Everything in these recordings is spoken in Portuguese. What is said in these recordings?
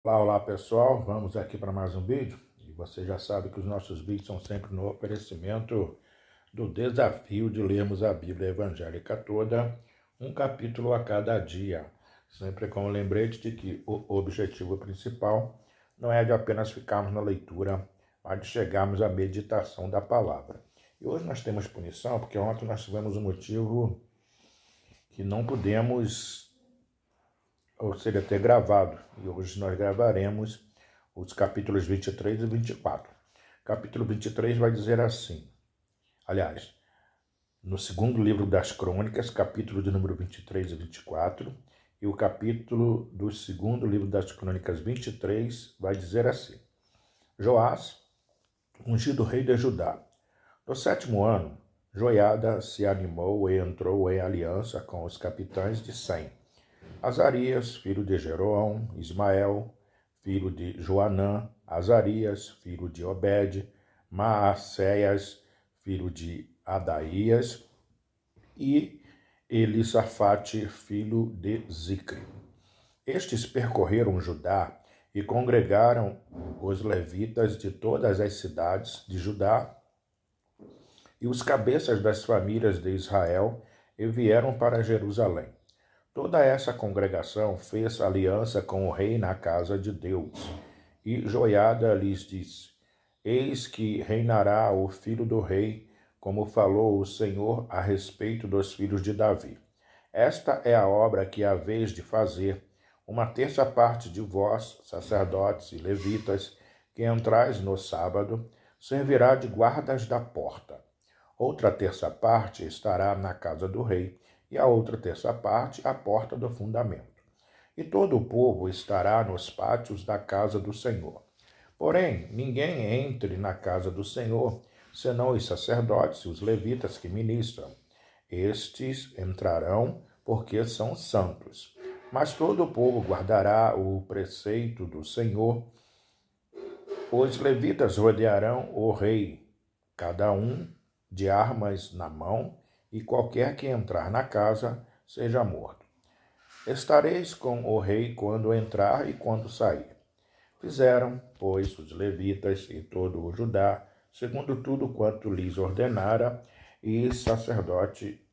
Olá pessoal, vamos aqui para mais um vídeo e você já sabe que os nossos vídeos são sempre no oferecimento do desafio de lermos a Bíblia evangélica toda, um capítulo a cada dia, sempre com o lembrete de que o objetivo principal não é de apenas ficarmos na leitura, mas de chegarmos à meditação da palavra. E hoje nós temos punição porque ontem nós tivemos um motivo que não pudemos, ou seja, ter gravado. E hoje nós gravaremos os capítulos 23 e 24. Capítulo 23 vai dizer assim, aliás, no segundo livro das Crônicas, capítulo de número 23 e 24, e o capítulo do segundo livro das Crônicas 23 vai dizer assim: Joás, ungido rei de Judá. No 7º ano, Joiada se animou e entrou em aliança com os capitães de Sem, Azarias, filho de Jeroão, Ismael, filho de Joanã, Azarias, filho de Obed, Maacéias, filho de Adaías, e Elisafate, filho de Zicre. Estes percorreram Judá e congregaram os levitas de todas as cidades de Judá e os cabeças das famílias de Israel e vieram para Jerusalém. Toda essa congregação fez aliança com o rei na casa de Deus. E Joiada lhes disse: Eis que reinará o filho do rei, como falou o Senhor a respeito dos filhos de Davi. Esta é a obra que haveis de fazer. Uma terça parte de vós, sacerdotes e levitas, que entrais no sábado, servirá de guardas da porta. Outra terça parte estará na casa do rei, e a outra terça parte à porta do fundamento. E todo o povo estará nos pátios da casa do Senhor. Porém, ninguém entre na casa do Senhor, senão os sacerdotes e os levitas que ministram. Estes entrarão, porque são santos. Mas todo o povo guardará o preceito do Senhor. Os levitas rodearão o rei, cada um de armas na mão, e qualquer que entrar na casa seja morto. Estareis com o rei quando entrar e quando sair. Fizeram, pois, os levitas e todo o Judá, segundo tudo quanto lhes ordenara, e sacerdote.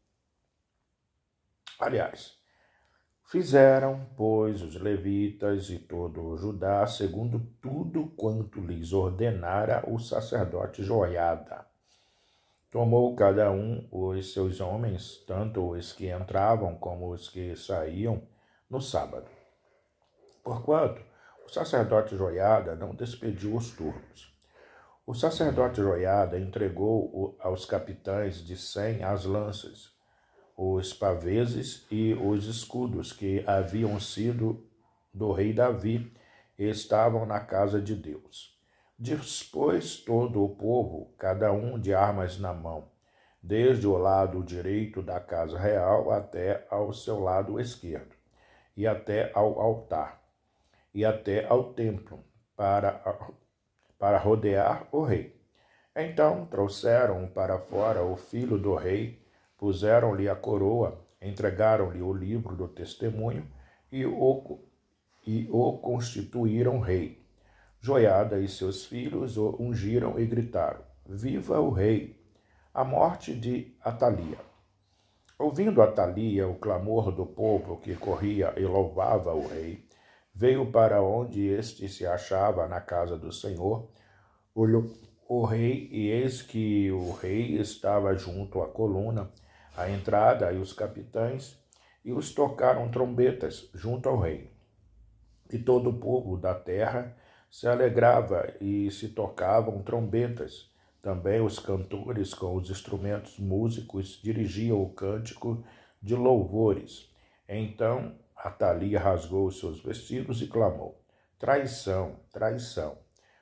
Fizeram, pois, os levitas e todo o Judá, segundo tudo quanto lhes ordenara o sacerdote Joiada. Tomou cada um os seus homens, tanto os que entravam como os que saíam, no sábado. Porquanto o sacerdote Joiada não despediu os turnos. O sacerdote Joiada entregou aos capitães de 100 as lanças, os paveses e os escudos que haviam sido do rei Davi e estavam na casa de Deus. Dispôs todo o povo, cada um de armas na mão, desde o lado direito da casa real até ao seu lado esquerdo, e até ao altar, e até ao templo, para rodear o rei. Então trouxeram para fora o filho do rei, puseram-lhe a coroa, entregaram-lhe o livro do testemunho e o constituíram rei. Joiada e seus filhos o ungiram e gritaram: Viva o rei! A morte de Atalia. Ouvindo Atalia o clamor do povo que corria e louvava o rei, veio para onde este se achava na casa do Senhor, olhou o rei, e eis que o rei estava junto à coluna, à entrada, e os capitães, e os tocaram trombetas junto ao rei. E todo o povo da terra se alegrava e se tocavam trombetas. Também os cantores com os instrumentos músicos dirigiam o cântico de louvores. Então Atalia rasgou os seus vestidos e clamou: Traição, traição!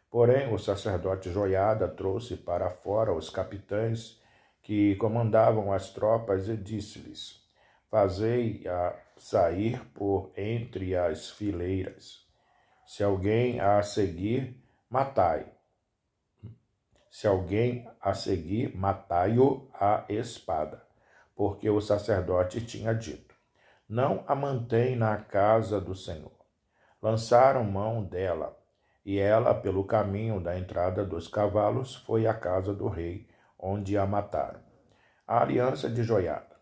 Porém o sacerdote Joiada trouxe para fora os capitães que comandavam as tropas e disse-lhes: Fazei-a sair por entre as fileiras. Se alguém a seguir, matai. Se alguém a seguir, matai-o à espada. Porque o sacerdote tinha dito: Não a mantém na casa do Senhor. Lançaram mão dela, e ela, pelo caminho da entrada dos cavalos, foi à casa do rei, onde a mataram. A aliança de Joiada.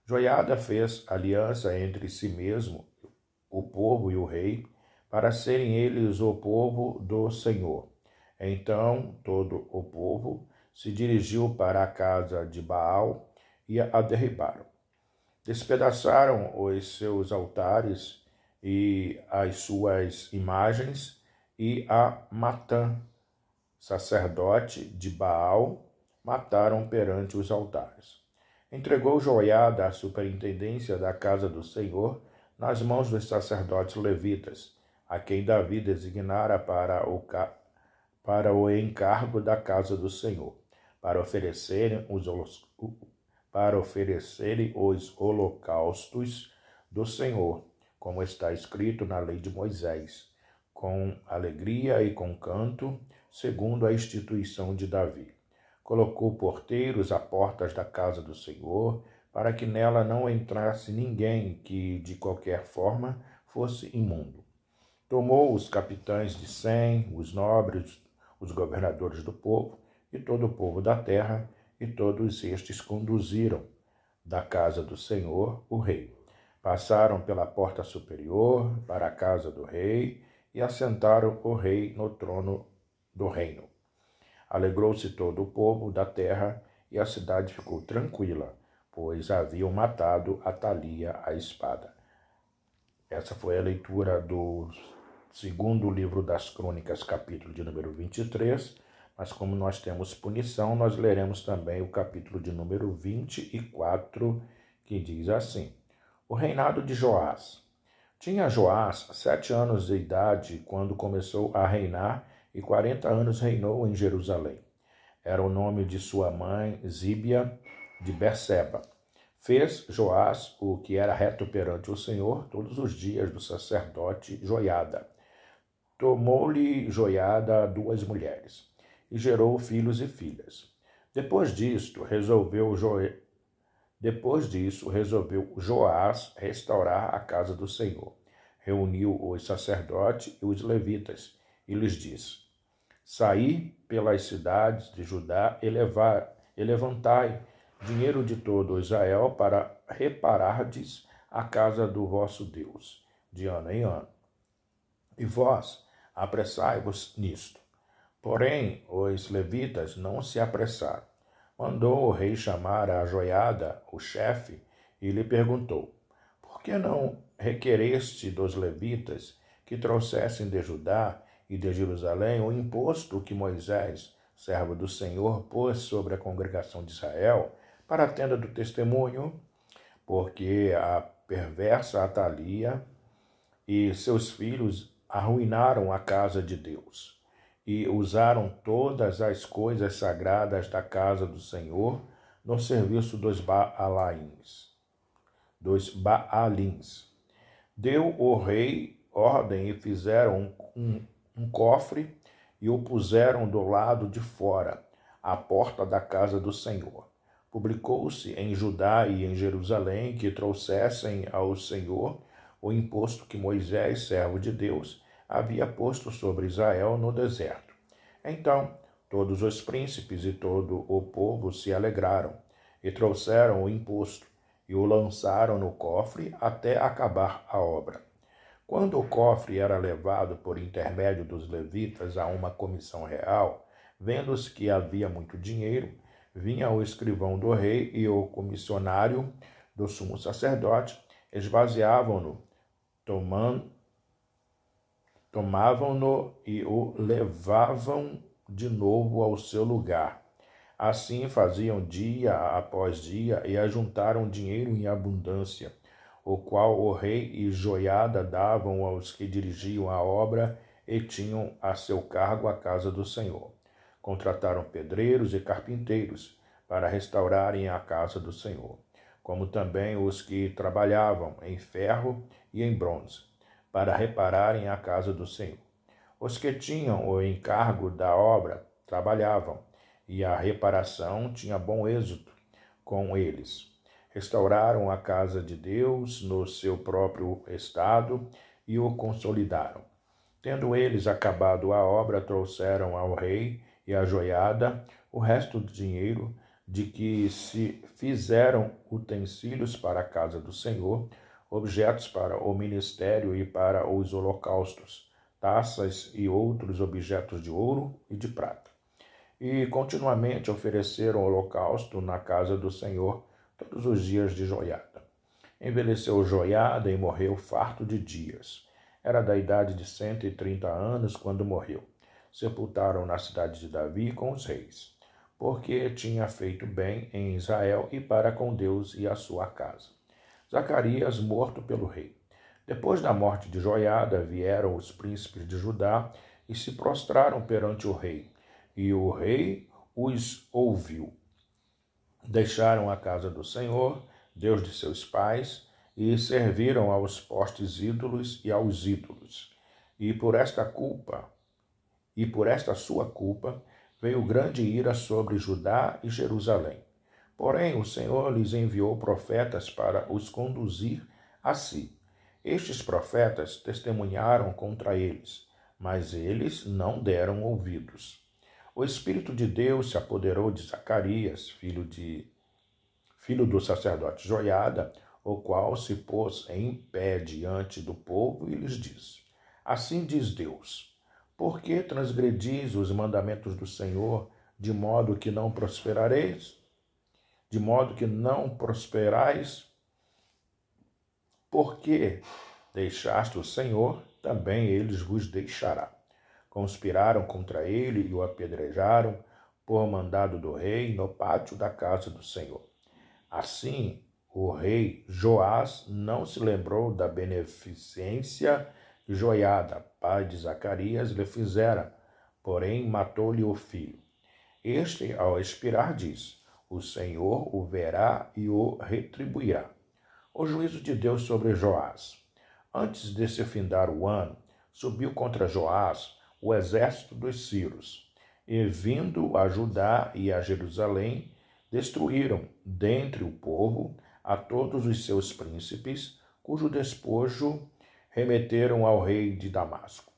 Joiada fez aliança entre si mesmo, o povo e o rei, para serem eles o povo do Senhor. Então todo o povo se dirigiu para a casa de Baal e a derribaram. Despedaçaram os seus altares e as suas imagens, e a Matã, sacerdote de Baal, mataram perante os altares. Entregou Joiada a superintendência da casa do Senhor nas mãos dos sacerdotes levitas, a quem Davi designara para o encargo da casa do Senhor, para oferecerem os holocaustos do Senhor, como está escrito na lei de Moisés, com alegria e com canto, segundo a instituição de Davi. Colocou porteiros à portas da casa do Senhor, para que nela não entrasse ninguém que, de qualquer forma, fosse imundo. Tomou os capitães de 100, os nobres, os governadores do povo e todo o povo da terra, e todos estes conduziram da casa do Senhor o rei. Passaram pela porta superior para a casa do rei e assentaram o rei no trono do reino. Alegrou-se todo o povo da terra e a cidade ficou tranquila, pois haviam matado Atalia à espada. Essa foi a leitura do segundo livro das Crônicas, capítulo de número 23, mas como nós temos punição, nós leremos também o capítulo de número 24, que diz assim: O reinado de Joás. Tinha Joás 7 anos de idade quando começou a reinar, e 40 anos reinou em Jerusalém. Era o nome de sua mãe, Zíbia, de Berseba. Fez Joás o que era reto perante o Senhor todos os dias do sacerdote Joiada. Tomou-lhe Joiada 2 mulheres, e gerou filhos e filhas. Depois disso, resolveu Joás restaurar a casa do Senhor. Reuniu os sacerdotes e os levitas, e lhes disse: Saí pelas cidades de Judá e levantai dinheiro de todo Israel para reparardes a casa do vosso Deus, de ano em ano. E vós apressai-vos nisto. Porém, os levitas não se apressaram. Mandou o rei chamar a Joiada, o chefe, e lhe perguntou: Por que não requereste dos levitas que trouxessem de Judá e de Jerusalém o imposto que Moisés, servo do Senhor, pôs sobre a congregação de Israel para a tenda do testemunho? Porque a perversa Atalia e seus filhos arruinaram a casa de Deus e usaram todas as coisas sagradas da casa do Senhor no serviço dos Baalins. Deu o rei ordem e fizeram um cofre e o puseram do lado de fora, à porta da casa do Senhor. Publicou-se em Judá e em Jerusalém que trouxessem ao Senhor o imposto que Moisés, servo de Deus, havia posto sobre Israel no deserto. Então todos os príncipes e todo o povo se alegraram e trouxeram o imposto e o lançaram no cofre até acabar a obra. Quando o cofre era levado por intermédio dos levitas a uma comissão real, vendo-se que havia muito dinheiro, vinha o escrivão do rei e o comissionário do sumo sacerdote, esvaziavam-no, tomavam-no e o levavam de novo ao seu lugar. Assim faziam dia após dia e ajuntaram dinheiro em abundância, o qual o rei e Joiada davam aos que dirigiam a obra e tinham a seu cargo a casa do Senhor. Contrataram pedreiros e carpinteiros para restaurarem a casa do Senhor, como também os que trabalhavam em ferro e em bronze, para repararem a casa do Senhor. Os que tinham o encargo da obra trabalhavam, e a reparação tinha bom êxito com eles. Restauraram a casa de Deus no seu próprio estado e o consolidaram. Tendo eles acabado a obra, trouxeram ao rei e à joiada o resto do dinheiro de que se fizeram utensílios para a casa do Senhor, objetos para o ministério e para os holocaustos, taças e outros objetos de ouro e de prata. E continuamente ofereceram holocausto na casa do Senhor todos os dias de Joiada. Envelheceu Joiada e morreu farto de dias. Era da idade de 130 anos quando morreu. Sepultaram na cidade de Davi com os reis, porque tinha feito bem em Israel e para com Deus e a sua casa. Zacarias morto pelo rei. Depois da morte de Joiada, vieram os príncipes de Judá e se prostraram perante o rei. E o rei os ouviu. Deixaram a casa do Senhor, Deus de seus pais, e serviram aos postes ídolos e aos ídolos. E por esta sua culpa, veio grande ira sobre Judá e Jerusalém. Porém, o Senhor lhes enviou profetas para os conduzir a si. Estes profetas testemunharam contra eles, mas eles não deram ouvidos. O Espírito de Deus se apoderou de Zacarias, filho do sacerdote Joiada, o qual se pôs em pé diante do povo e lhes disse: Assim diz Deus, por que transgredis os mandamentos do Senhor, de modo que não prosperareis? De modo que não prosperais? Porque deixaste o Senhor, também eles vos deixará. Conspiraram contra ele e o apedrejaram, por mandado do rei, no pátio da casa do Senhor. Assim, o rei Joás não se lembrou da beneficência que Joiada, pai de Zacarias, lhe fizera, porém matou-lhe o filho. Este, ao expirar, disse: O Senhor o verá e o retribuirá. O juízo de Deus sobre Joás. Antes de se findar o ano, subiu contra Joás o exército dos sírios, e vindo a Judá e a Jerusalém, destruíram dentre o povo a todos os seus príncipes, cujo despojo remeteram ao rei de Damasco.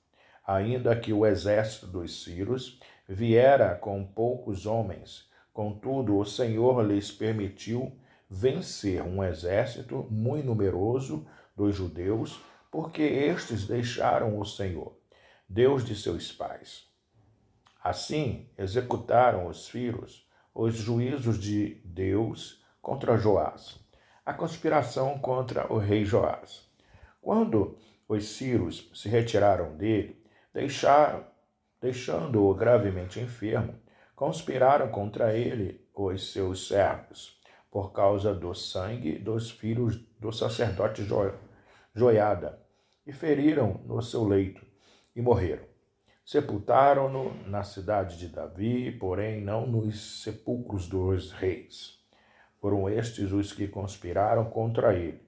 Ainda que o exército dos sírios viera com poucos homens, contudo o Senhor lhes permitiu vencer um exército muito numeroso dos judeus, porque estes deixaram o Senhor, Deus de seus pais. Assim executaram os sírios os juízos de Deus contra Joás, a conspiração contra o rei Joás. Quando os sírios se retiraram dele, deixando-o gravemente enfermo, conspiraram contra ele os seus servos, por causa do sangue dos filhos do sacerdote Joiada, e feriram no seu leito, e morreram. Sepultaram-no na cidade de Davi, porém não nos sepulcros dos reis. Foram estes os que conspiraram contra ele: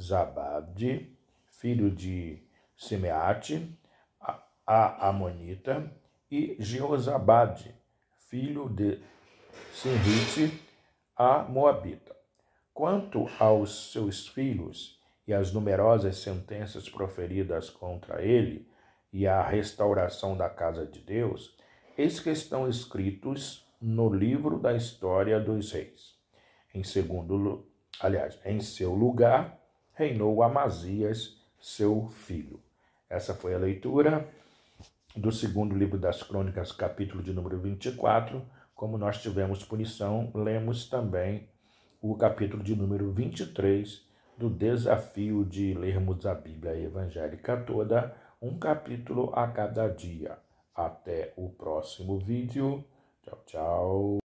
Zabade, filho de Simeate, a Amonita, e Jeozabade, filho de Sinrite, a Moabita. Quanto aos seus filhos e às numerosas sentenças proferidas contra ele, e a restauração da casa de Deus, eis que estão escritos no livro da história dos reis. Em seu lugar, reinou Amazias, seu filho. Essa foi a leitura do segundo livro das Crônicas, capítulo de número 24. Como nós tivemos punição, lemos também o capítulo de número 23 do desafio de lermos a Bíblia evangélica toda, um capítulo a cada dia. Até o próximo vídeo. Tchau, tchau.